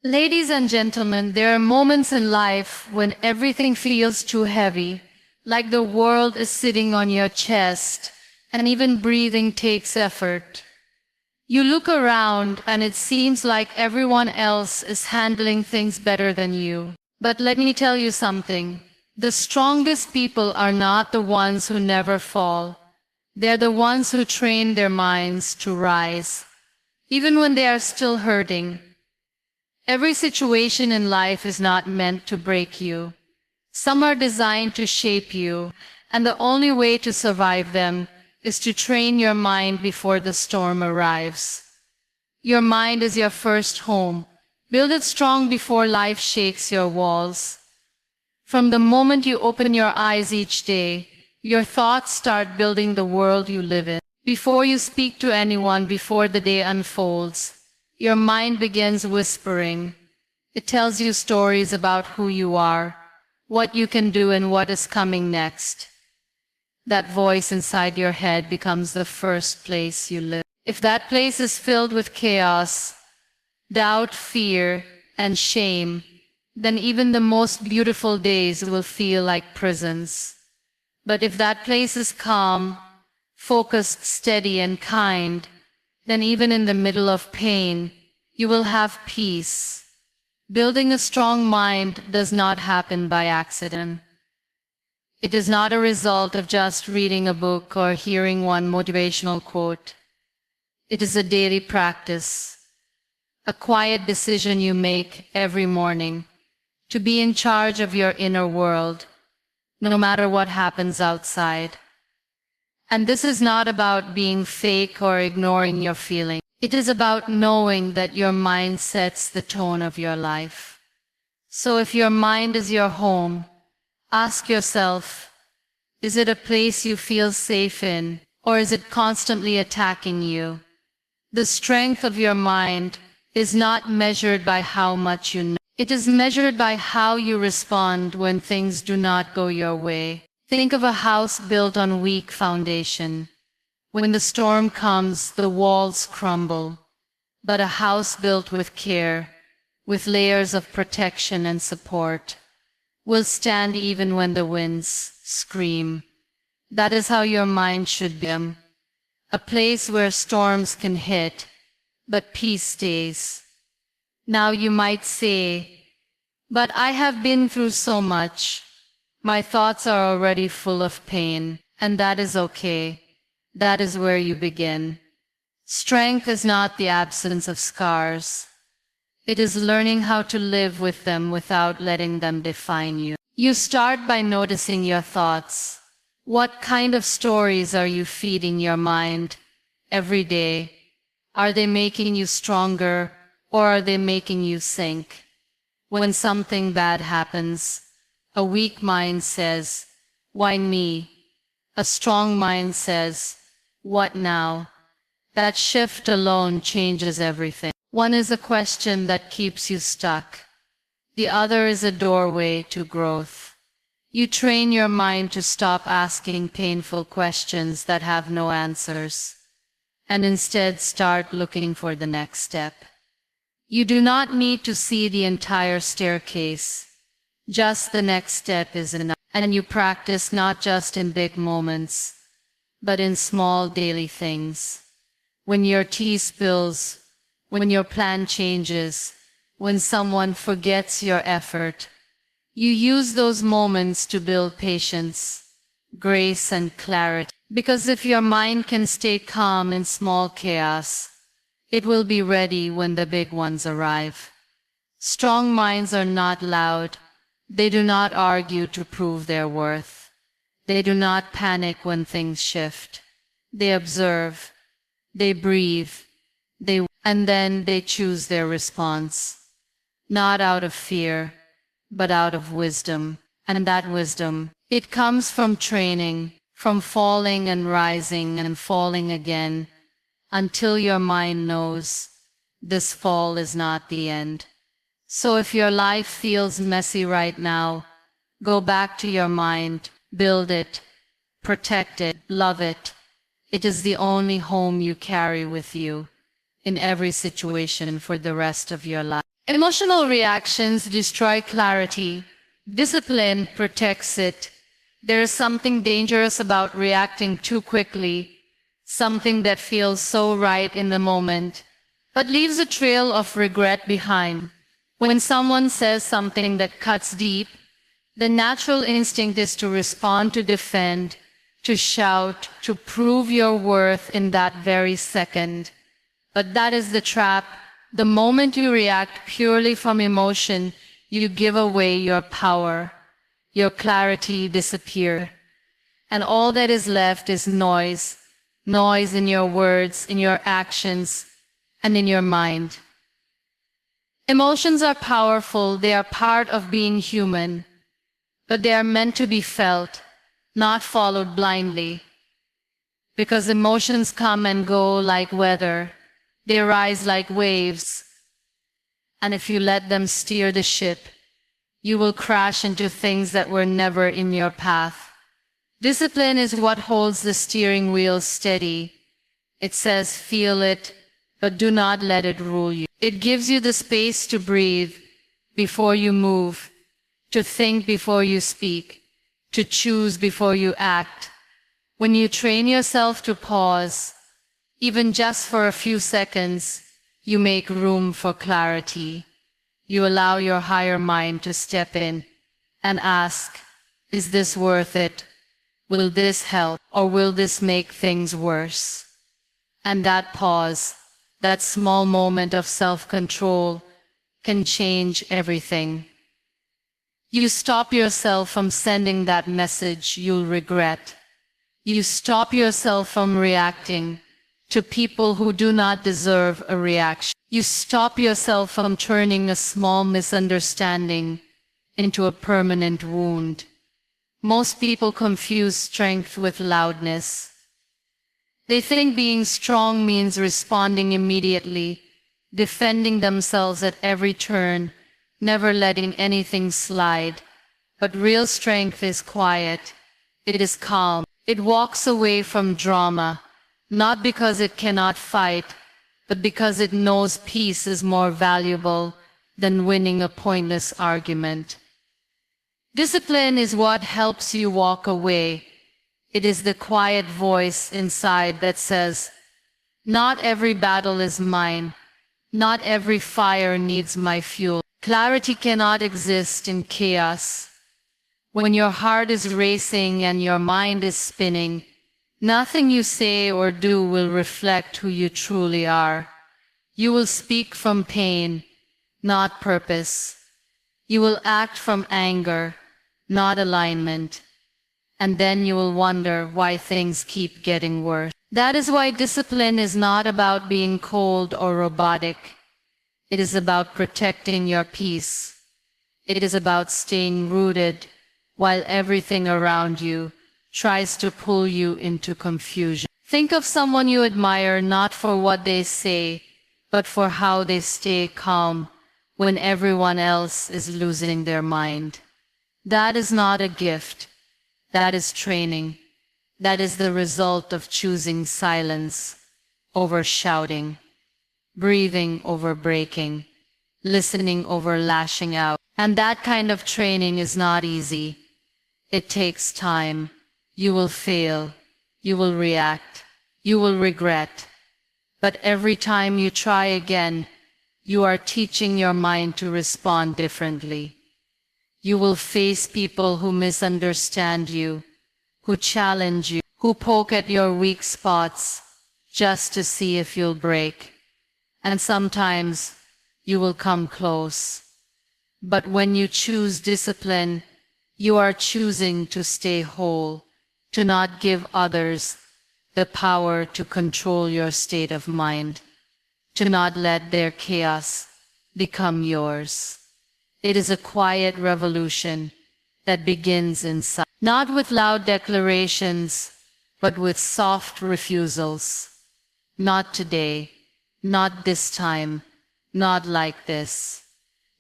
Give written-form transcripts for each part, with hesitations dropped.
Ladies and gentlemen, there are moments in life when everything feels too heavy, like the world is sitting on your chest, and even breathing takes effort. You look around and it seems like everyone else is handling things better than you. But let me tell you something. The strongest people are not the ones who never fall. They're the ones who train their minds to rise, even when they are still hurting. Every situation in life is not meant to break you. Some are designed to shape you, and the only way to survive them is to train your mind before the storm arrives. Your mind is your first home. Build it strong before life shakes your walls. From the moment you open your eyes each day, your thoughts start building the world you live in. Before you speak to anyone, before the day unfolds, your mind begins whispering. It tells you stories about who you are, what you can do, and what is coming next. That voice inside your head becomes the first place you live. If that place is filled with chaos, doubt, fear, and shame, then even the most beautiful days will feel like prisons. But if that place is calm, focused, steady, and kind, then even in the middle of pain, you will have peace. Building a strong mind does not happen by accident. It is not a result of just reading a book or hearing one motivational quote. It is a daily practice, a quiet decision you make every morning to be in charge of your inner world, no matter what happens outside. And this is not about being fake or ignoring your feelings. It is about knowing that your mind sets the tone of your life. So if your mind is your home, ask yourself, is it a place you feel safe in, or is it constantly attacking you? The strength of your mind is not measured by how much you know. It is measured by how you respond when things do not go your way. Think of a house built on weak foundation. When the storm comes, the walls crumble. But a house built with care, with layers of protection and support, will stand even when the winds scream. That is how your mind should be. A place where storms can hit, but peace stays. Now you might say, but I have been through so much. My thoughts are already full of pain, and that is okay. That is where you begin. Strength is not the absence of scars. It is learning how to live with them without letting them define you. You start by noticing your thoughts. What kind of stories are you feeding your mind every day? Are they making you stronger, or are they making you sink? When something bad happens, a weak mind says, "Why me?" A strong mind says, "What now?" That shift alone changes everything. One is a question that keeps you stuck. The other is a doorway to growth. You train your mind to stop asking painful questions that have no answers, and instead start looking for the next step. You do not need to see the entire staircase. Just the next step is enough. And you practice not just in big moments, but in small daily things. When your tea spills, when your plan changes, when someone forgets your effort, you use those moments to build patience, grace, and clarity. Because if your mind can stay calm in small chaos, it will be ready when the big ones arrive. Strong minds are not loud. They do not argue to prove their worth. They do not panic when things shift. They observe, they breathe, and then they choose their response. Not out of fear, but out of wisdom. And that wisdom, it comes from training, from falling and rising and falling again, until your mind knows this fall is not the end. So if your life feels messy right now, go back to your mind, build it, protect it, love it. It is the only home you carry with you in every situation for the rest of your life. Emotional reactions destroy clarity. Discipline protects it. There is something dangerous about reacting too quickly, something that feels so right in the moment, but leaves a trail of regret behind. When someone says something that cuts deep, the natural instinct is to respond, to defend, to shout, to prove your worth in that very second. But that is the trap. The moment you react purely from emotion, you give away your power. Your clarity disappears. And all that is left is noise. Noise in your words, in your actions, and in your mind. Emotions are powerful. They are part of being human. But they are meant to be felt, not followed blindly. Because emotions come and go like weather. They rise like waves. And if you let them steer the ship, you will crash into things that were never in your path. Discipline is what holds the steering wheel steady. It says, feel it, but do not let it rule you. It gives you the space to breathe before you move, to think before you speak, to choose before you act. When you train yourself to pause, even just for a few seconds, you make room for clarity. You allow your higher mind to step in and ask, is this worth it? Will this help, or will this make things worse? And that pause, that small moment of self-control, can change everything. You stop yourself from sending that message you'll regret. You stop yourself from reacting to people who do not deserve a reaction. You stop yourself from turning a small misunderstanding into a permanent wound. Most people confuse strength with loudness. They think being strong means responding immediately, defending themselves at every turn, never letting anything slide. But real strength is quiet. It is calm. It walks away from drama. Not because it cannot fight, but because it knows peace is more valuable than winning a pointless argument. Discipline is what helps you walk away. It is the quiet voice inside that says, not every battle is mine. Not every fire needs my fuel. Clarity cannot exist in chaos. When your heart is racing and your mind is spinning, nothing you say or do will reflect who you truly are. You will speak from pain, not purpose. You will act from anger, not alignment. And then you will wonder why things keep getting worse. That is why discipline is not about being cold or robotic. It is about protecting your peace. It is about staying rooted while everything around you tries to pull you into confusion. Think of someone you admire not for what they say, but for how they stay calm when everyone else is losing their mind. That is not a gift. That is training. That is the result of choosing silence over shouting, breathing over breaking, listening over lashing out. And that kind of training is not easy. It takes time. You will fail, you will react, you will regret. But every time you try again, you are teaching your mind to respond differently. You will face people who misunderstand you, who challenge you, who poke at your weak spots just to see if you'll break. And sometimes you will come close. But when you choose discipline, you are choosing to stay whole, to not give others the power to control your state of mind, to not let their chaos become yours. It is a quiet revolution that begins inside, not with loud declarations, but with soft refusals. Not today, not this time, not like this.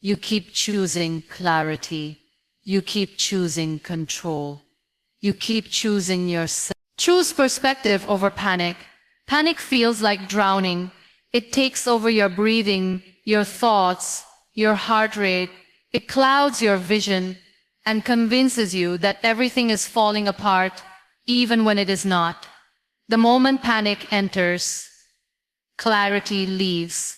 You keep choosing clarity. You keep choosing control. You keep choosing yourself. Choose perspective over panic. Panic feels like drowning. It takes over your breathing, your thoughts, your heart rate. It clouds your vision and convinces you that everything is falling apart, even when it is not. The moment panic enters, clarity leaves.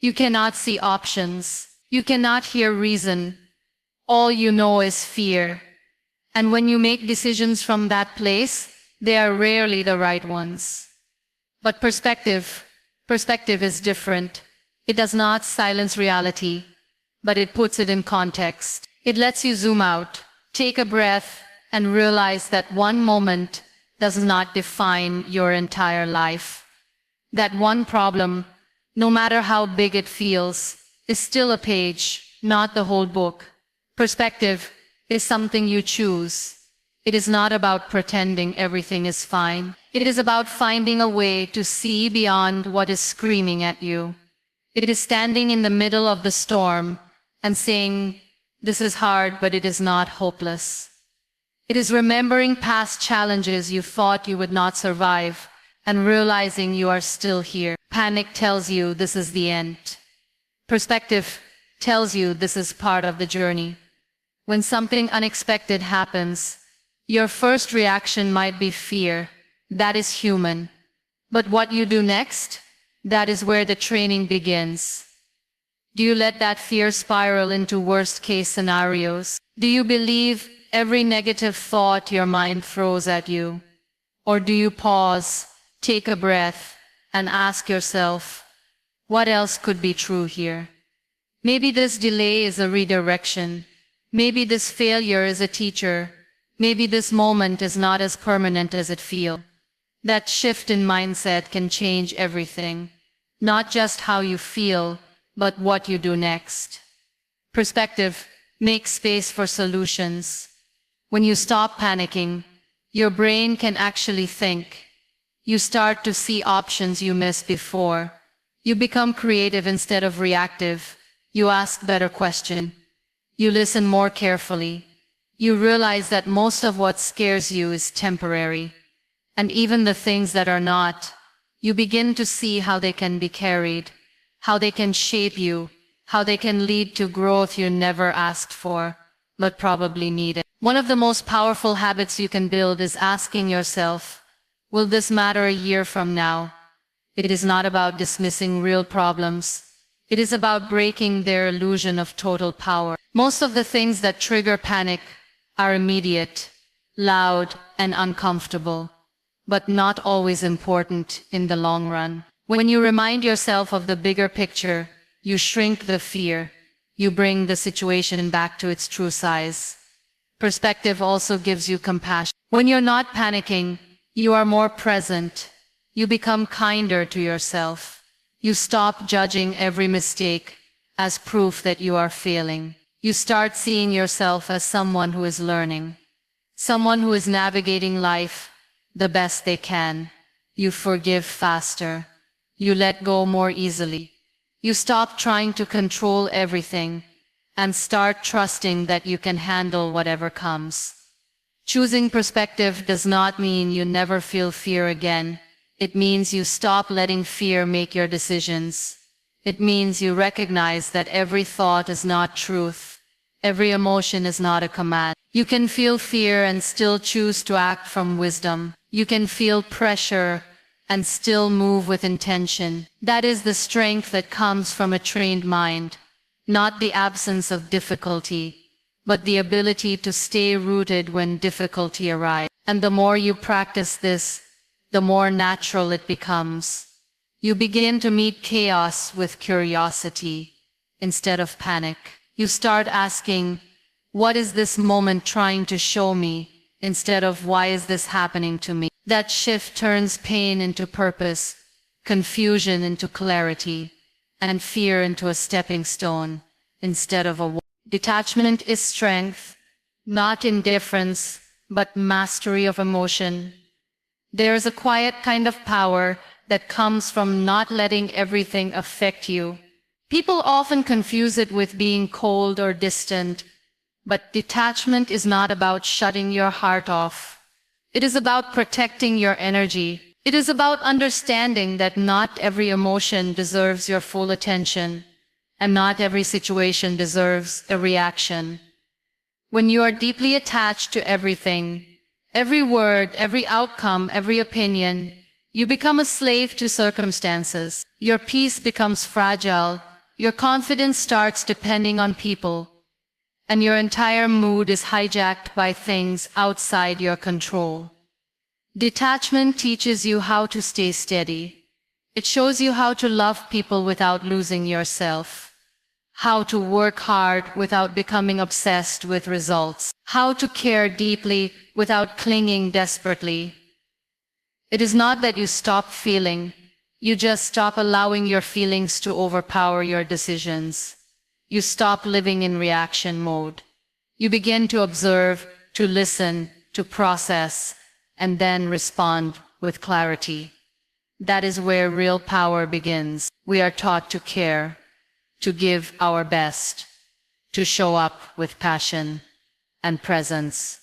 You cannot see options. You cannot hear reason. All you know is fear. And when you make decisions from that place, they are rarely the right ones. But perspective is different. It does not silence reality, but it puts it in context. It lets you zoom out, take a breath, and realize that one moment does not define your entire life. That one problem, no matter how big it feels, is still a page, not the whole book. Perspective is something you choose. It is not about pretending everything is fine. It is about finding a way to see beyond what is screaming at you. It is standing in the middle of the storm and saying, "This is hard, but it is not hopeless." It is remembering past challenges you thought you would not survive and realizing you are still here. Panic tells you this is the end. Perspective tells you this is part of the journey. When something unexpected happens, your first reaction might be fear. That is human. But what you do next, that is where the training begins. Do you let that fear spiral into worst-case scenarios? Do you believe every negative thought your mind throws at you? Or do you pause, take a breath, and ask yourself, what else could be true here? Maybe this delay is a redirection. Maybe this failure is a teacher. Maybe this moment is not as permanent as it feels. That shift in mindset can change everything. Not just how you feel, but what you do next. Perspective makes space for solutions. When you stop panicking, your brain can actually think. You start to see options you missed before. You become creative instead of reactive. You ask better questions. You listen more carefully. You realize that most of what scares you is temporary. And even the things that are not, you begin to see how they can be carried, how they can shape you, how they can lead to growth you never asked for, but probably needed. One of the most powerful habits you can build is asking yourself, will this matter a year from now? It is not about dismissing real problems. It is about breaking their illusion of total power. Most of the things that trigger panic are immediate, loud, and uncomfortable, but not always important in the long run. When you remind yourself of the bigger picture, you shrink the fear. You bring the situation back to its true size. Perspective also gives you compassion. When you're not panicking, you are more present. You become kinder to yourself. You stop judging every mistake as proof that you are failing. You start seeing yourself as someone who is learning, someone who is navigating life the best they can. You forgive faster. You let go more easily. You stop trying to control everything and start trusting that you can handle whatever comes. Choosing perspective does not mean you never feel fear again. It means you stop letting fear make your decisions. It means you recognize that every thought is not truth. Every emotion is not a command. You can feel fear and still choose to act from wisdom. You can feel pressure and still move with intention. That is the strength that comes from a trained mind, not the absence of difficulty, but the ability to stay rooted when difficulty arrives. And the more you practice this, the more natural it becomes. You begin to meet chaos with curiosity instead of panic. You start asking, what is this moment trying to show me, instead of why is this happening to me? That shift turns pain into purpose, confusion into clarity, and fear into a stepping stone instead of a wall. Detachment is strength, not indifference, but mastery of emotion. There is a quiet kind of power that comes from not letting everything affect you. People often confuse it with being cold or distant, but detachment is not about shutting your heart off. It is about protecting your energy. It is about understanding that not every emotion deserves your full attention, and not every situation deserves a reaction. When you are deeply attached to everything, every word, every outcome, every opinion, you become a slave to circumstances. Your peace becomes fragile, your confidence starts depending on people, and your entire mood is hijacked by things outside your control. Detachment teaches you how to stay steady. It shows you how to love people without losing yourself, how to work hard without becoming obsessed with results, how to care deeply without clinging desperately. It is not that you stop feeling, you just stop allowing your feelings to overpower your decisions. You stop living in reaction mode. You begin to observe, to listen, to process, and then respond with clarity. That is where real power begins. We are taught to care, to give our best, to show up with passion and presence.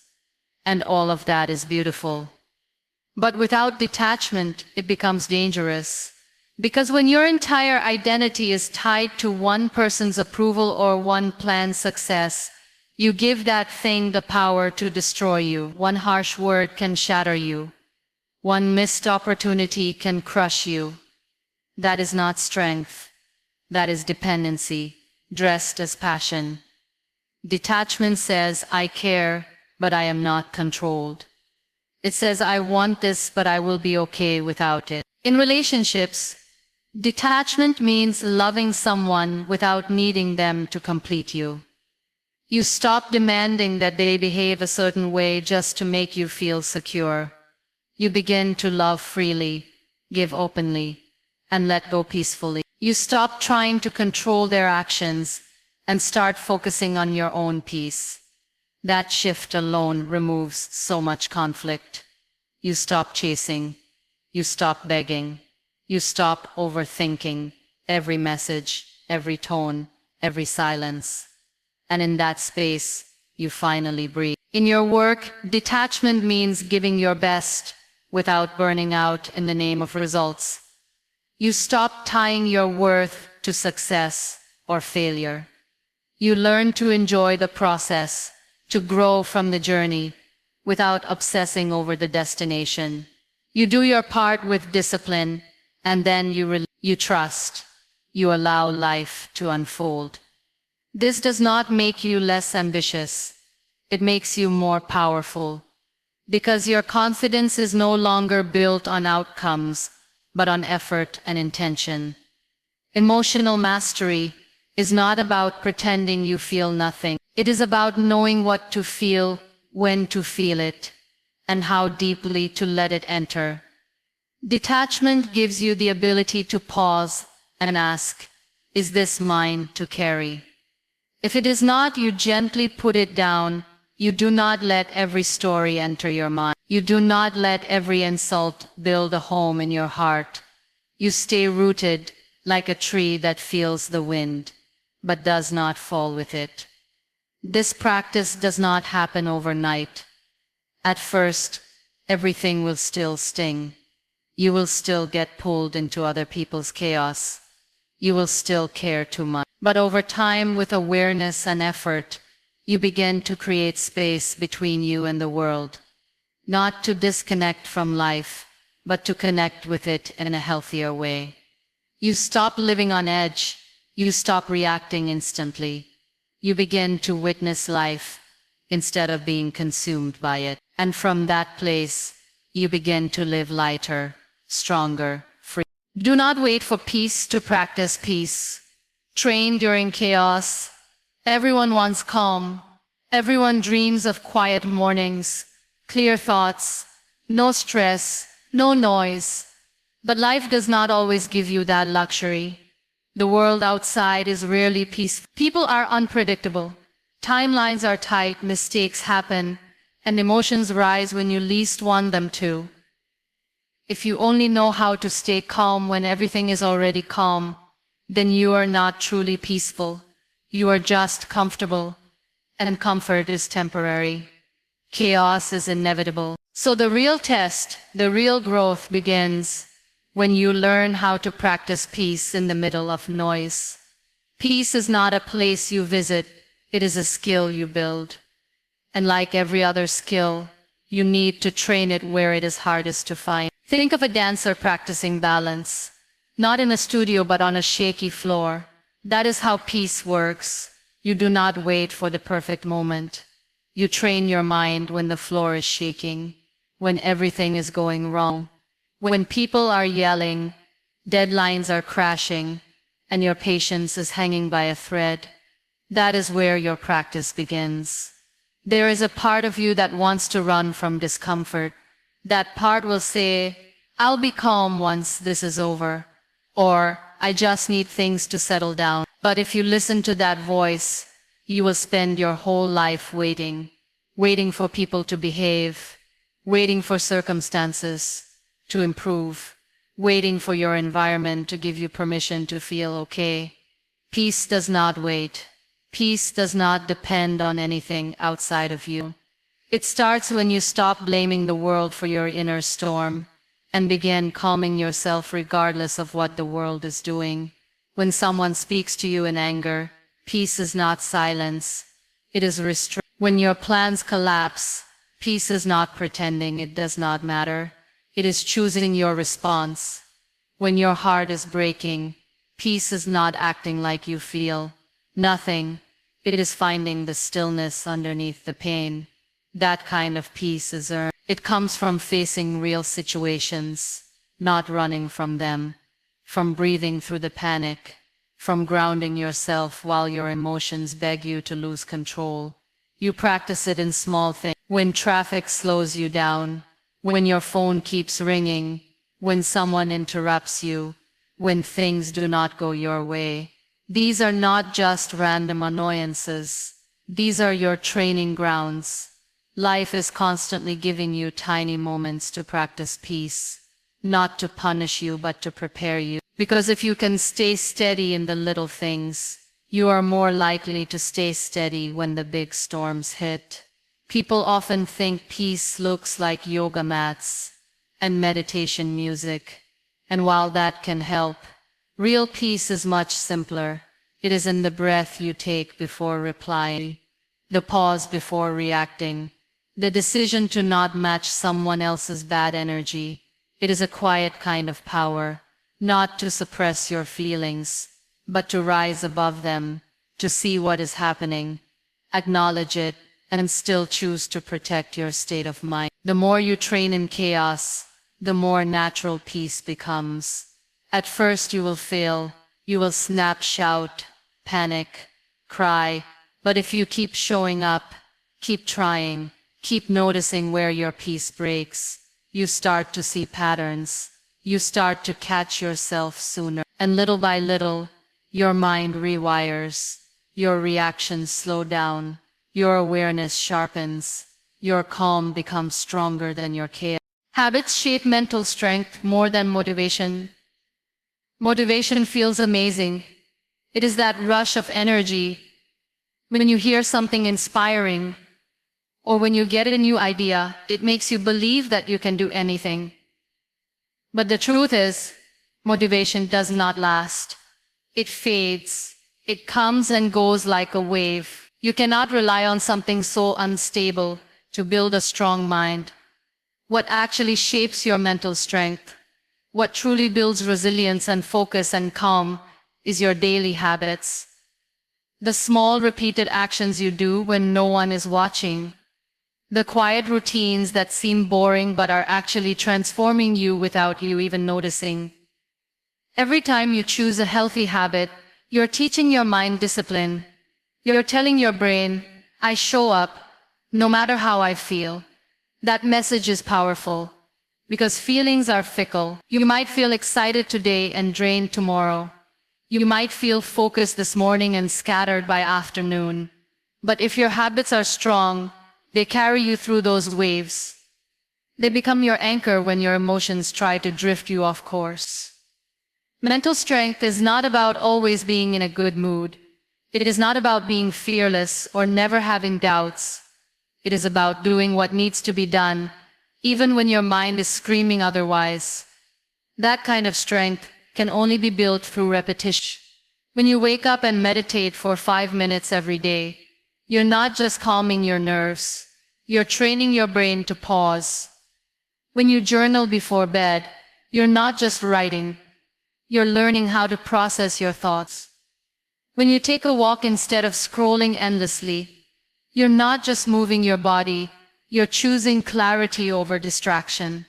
And all of that is beautiful. But without detachment, it becomes dangerous. Because when your entire identity is tied to one person's approval or one plan's success, you give that thing the power to destroy you. One harsh word can shatter you. One missed opportunity can crush you. That is not strength. That is dependency, dressed as passion. Detachment says, I care, but I am not controlled. It says, I want this, but I will be okay without it. In relationships, detachment means loving someone without needing them to complete you. You stop demanding that they behave a certain way just to make you feel secure. You begin to love freely, give openly, and let go peacefully. You stop trying to control their actions and start focusing on your own peace. That shift alone removes so much conflict. You stop chasing. You stop begging. You stop overthinking every message, every tone, every silence. And in that space, you finally breathe. In your work, detachment means giving your best without burning out in the name of results. You stop tying your worth to success or failure. You learn to enjoy the process, to grow from the journey, without obsessing over the destination. You do your part with discipline, and then you trust. You allow life to unfold. This does not make you less ambitious. It makes you more powerful. Because your confidence is no longer built on outcomes, but on effort and intention. Emotional mastery is not about pretending you feel nothing. It is about knowing what to feel, when to feel it, and how deeply to let it enter. Detachment gives you the ability to pause and ask, is this mine to carry? If it is not, you gently put it down. You do not let every story enter your mind. You do not let every insult build a home in your heart. You stay rooted like a tree that feels the wind, but does not fall with it. This practice does not happen overnight. At first, everything will still sting. You will still get pulled into other people's chaos. You will still care too much. But over time, with awareness and effort, you begin to create space between you and the world. Not to disconnect from life, but to connect with it in a healthier way. You stop living on edge. You stop reacting instantly. You begin to witness life instead of being consumed by it. And from that place, you begin to live lighter, stronger, free. Do not wait for peace to practice peace. Train during chaos. Everyone wants calm. Everyone dreams of quiet mornings, clear thoughts, no stress, no noise. But life does not always give you that luxury. The world outside is rarely peaceful. People are unpredictable. Timelines are tight, mistakes happen, and emotions rise when you least want them to. If you only know how to stay calm when everything is already calm, then you are not truly peaceful. You are just comfortable, and comfort is temporary. Chaos is inevitable. So the real test, the real growth begins when you learn how to practice peace in the middle of noise. Peace is not a place you visit, it is a skill you build. And like every other skill, you need to train it where it is hardest to find. Think of a dancer practicing balance, not in a studio but on a shaky floor. That is how peace works. You do not wait for the perfect moment. You train your mind when the floor is shaking, when everything is going wrong, when people are yelling, deadlines are crashing, and your patience is hanging by a thread. That is where your practice begins. There is a part of you that wants to run from discomfort. That part will say, "I'll be calm once this is over," or "I just need things to settle down." But if you listen to that voice, you will spend your whole life waiting for people to behave, waiting for circumstances to improve, waiting for your environment to give you permission to feel okay. Peace does not wait. Peace does not depend on anything outside of you. It starts when you stop blaming the world for your inner storm and begin calming yourself regardless of what the world is doing. When someone speaks to you in anger, peace is not silence, it is restraint. When your plans collapse, peace is not pretending it does not matter, it is choosing your response. When your heart is breaking, peace is not acting like you feel nothing, it is finding the stillness underneath the pain. That kind of peace is earned. It comes from facing real situations, not running from them, from breathing through the panic, from grounding yourself while your emotions beg you to lose control. You practice it in small things. When traffic slows you down, when your phone keeps ringing, when someone interrupts you, when things do not go your way. These are not just random annoyances. These are your training grounds. Life is constantly giving you tiny moments to practice peace, not to punish you but to prepare you. Because if you can stay steady in the little things, you are more likely to stay steady when the big storms hit. People often think peace looks like yoga mats and meditation music, and while that can help, real peace is much simpler. It is in the breath you take before replying, the pause before reacting, the decision to not match someone else's bad energy. It is a quiet kind of power, not to suppress your feelings, but to rise above them, to see what is happening, acknowledge it, and still choose to protect your state of mind. The more you train in chaos, the more natural peace becomes. At first you will fail, you will snap, shout, panic, cry, but if you keep showing up, keep trying, keep noticing where your peace breaks, you start to see patterns. You start to catch yourself sooner, and little by little, your mind rewires, your reactions slow down, your awareness sharpens, your calm becomes stronger than your chaos. Habits shape mental strength more than motivation. Motivation feels amazing. It is that rush of energy when you hear something inspiring, or when you get a new idea, it makes you believe that you can do anything. But the truth is, motivation does not last. It fades. It comes and goes like a wave. You cannot rely on something so unstable to build a strong mind. What actually shapes your mental strength, what truly builds resilience and focus and calm, is your daily habits. The small repeated actions you do when no one is watching. The quiet routines that seem boring but are actually transforming you without you even noticing. Every time you choose a healthy habit, you're teaching your mind discipline. You're telling your brain, "I show up, no matter how I feel." That message is powerful, because feelings are fickle. You might feel excited today and drained tomorrow. You might feel focused this morning and scattered by afternoon. But if your habits are strong, they carry you through those waves. They become your anchor when your emotions try to drift you off course. Mental strength is not about always being in a good mood. It is not about being fearless or never having doubts. It is about doing what needs to be done, even when your mind is screaming otherwise. That kind of strength can only be built through repetition. When you wake up and meditate for 5 minutes every day, you're not just calming your nerves, you're training your brain to pause. When you journal before bed, you're not just writing, you're learning how to process your thoughts. When you take a walk instead of scrolling endlessly, you're not just moving your body, you're choosing clarity over distraction.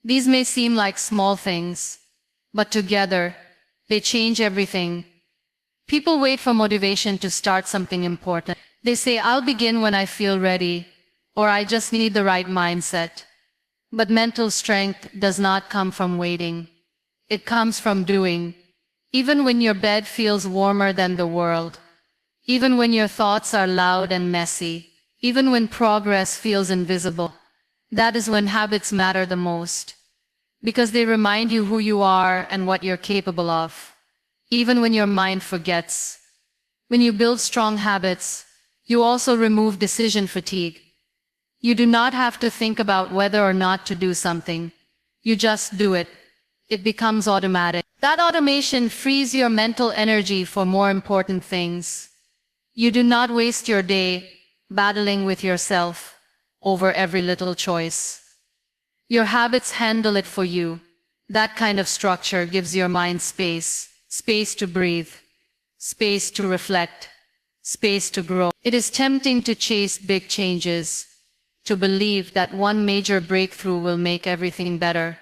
These may seem like small things, but together, they change everything. People wait for motivation to start something important. They say, I'll begin when I feel ready, or I just need the right mindset. But mental strength does not come from waiting. It comes from doing. Even when your bed feels warmer than the world, even when your thoughts are loud and messy, even when progress feels invisible, that is when habits matter the most. Because they remind you who you are and what you're capable of. Even when your mind forgets. When you build strong habits, you also remove decision fatigue. You do not have to think about whether or not to do something. You just do it. It becomes automatic. That automation frees your mental energy for more important things. You do not waste your day battling with yourself over every little choice. Your habits handle it for you. That kind of structure gives your mind space to breathe, space to reflect, space to grow. It is tempting to chase big changes, to believe that one major breakthrough will make everything better.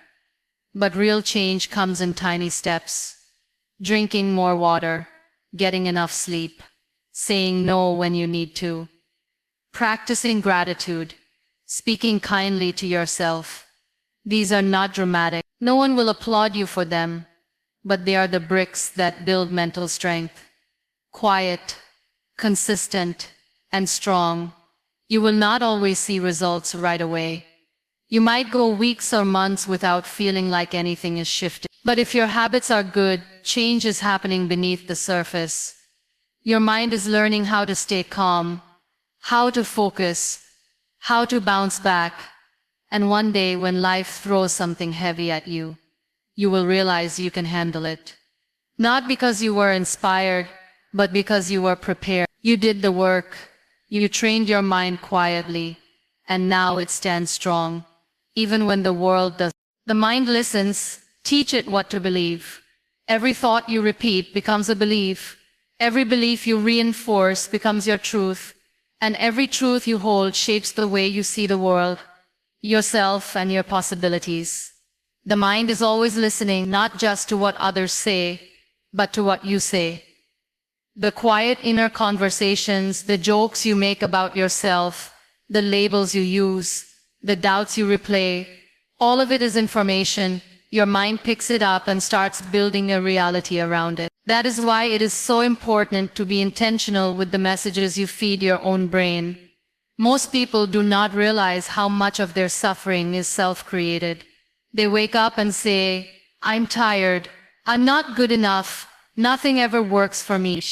But real change comes in tiny steps. Drinking more water, getting enough sleep, saying no when you need to, practicing gratitude, speaking kindly to yourself. These are not dramatic. No one will applaud you for them, but they are the bricks that build mental strength. Quiet, consistent, and strong. You will not always see results right away. You might go weeks or months without feeling like anything is shifting. But if your habits are good, change is happening beneath the surface. Your mind is learning how to stay calm, how to focus, how to bounce back. And one day when life throws something heavy at you, you will realize you can handle it. Not because you were inspired, but because you were prepared. You did the work, you trained your mind quietly, and now it stands strong. Even when the world does. The mind listens, teach it what to believe. Every thought you repeat becomes a belief. Every belief you reinforce becomes your truth. And every truth you hold shapes the way you see the world, yourself, and your possibilities. The mind is always listening, not just to what others say, but to what you say. The quiet inner conversations, the jokes you make about yourself, the labels you use, the doubts you replay, all of it is information. Your mind picks it up and starts building a reality around it. That is why it is so important to be intentional with the messages you feed your own brain. Most people do not realize how much of their suffering is self-created. They wake up and say, I'm tired, I'm not good enough, nothing ever works for me.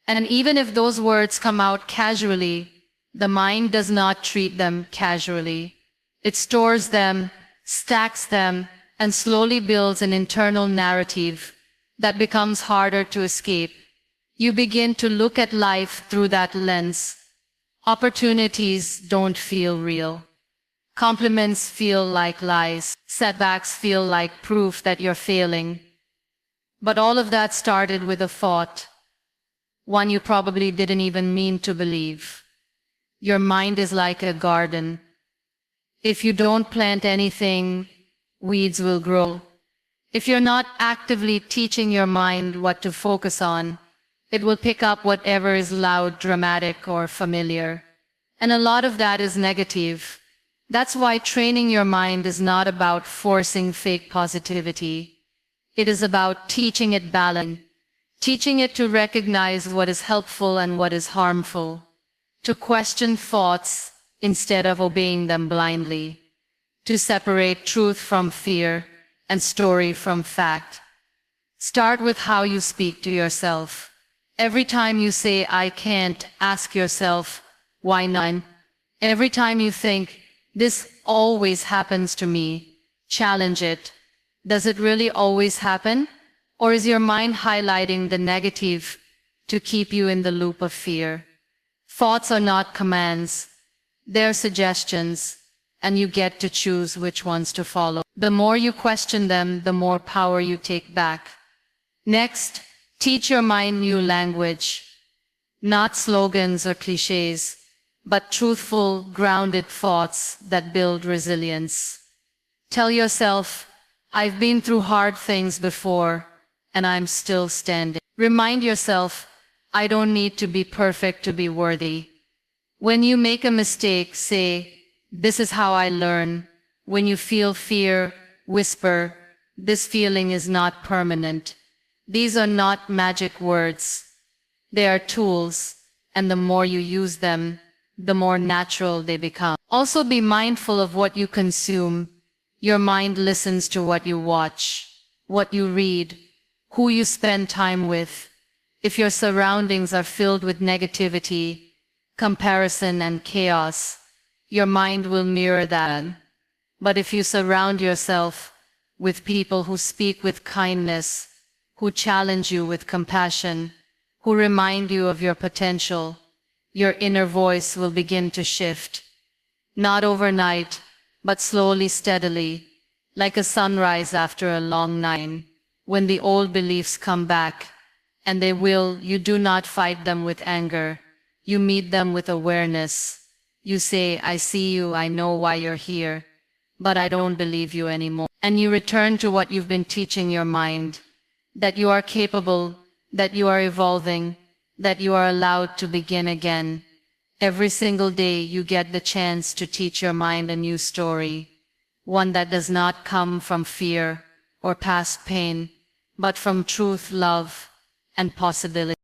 And even if those words come out casually, the mind does not treat them casually. It stores them, stacks them, and slowly builds an internal narrative that becomes harder to escape. You begin to look at life through that lens. Opportunities don't feel real. Compliments feel like lies. Setbacks feel like proof that you're failing. But all of that started with a thought, one you probably didn't even mean to believe. Your mind is like a garden. If you don't plant anything, weeds will grow. If you're not actively teaching your mind what to focus on, it will pick up whatever is loud, dramatic, or familiar. And a lot of that is negative. That's why training your mind is not about forcing fake positivity. It is about teaching it balance, teaching it to recognize what is helpful and what is harmful, to question thoughts instead of obeying them blindly, to separate truth from fear and story from fact. Start with how you speak to yourself. Every time you say, I can't, ask yourself, why not? Every time you think, this always happens to me, challenge it. Does it really always happen? Or is your mind highlighting the negative to keep you in the loop of fear? Thoughts are not commands, they're suggestions, and you get to choose which ones to follow. The more you question them, the more power you take back. Next, teach your mind new language. Not slogans or cliches, but truthful, grounded thoughts that build resilience. Tell yourself, I've been through hard things before, and I'm still standing. Remind yourself, I don't need to be perfect to be worthy. When you make a mistake, say, this is how I learn. When you feel fear, whisper, this feeling is not permanent. These are not magic words. They are tools, and the more you use them, the more natural they become. Also be mindful of what you consume. Your mind listens to what you watch, what you read, who you spend time with. If your surroundings are filled with negativity, comparison, and chaos, your mind will mirror that. But if you surround yourself with people who speak with kindness, who challenge you with compassion, who remind you of your potential, your inner voice will begin to shift. Not overnight, but slowly, steadily, like a sunrise after a long night. When the old beliefs come back, and they will, you do not fight them with anger. You meet them with awareness. You say, I see you, I know why you're here, but I don't believe you anymore. And you return to what you've been teaching your mind, that you are capable, that you are evolving, that you are allowed to begin again. Every single day you get the chance to teach your mind a new story, one that does not come from fear or past pain, but from truth, love, and possibility.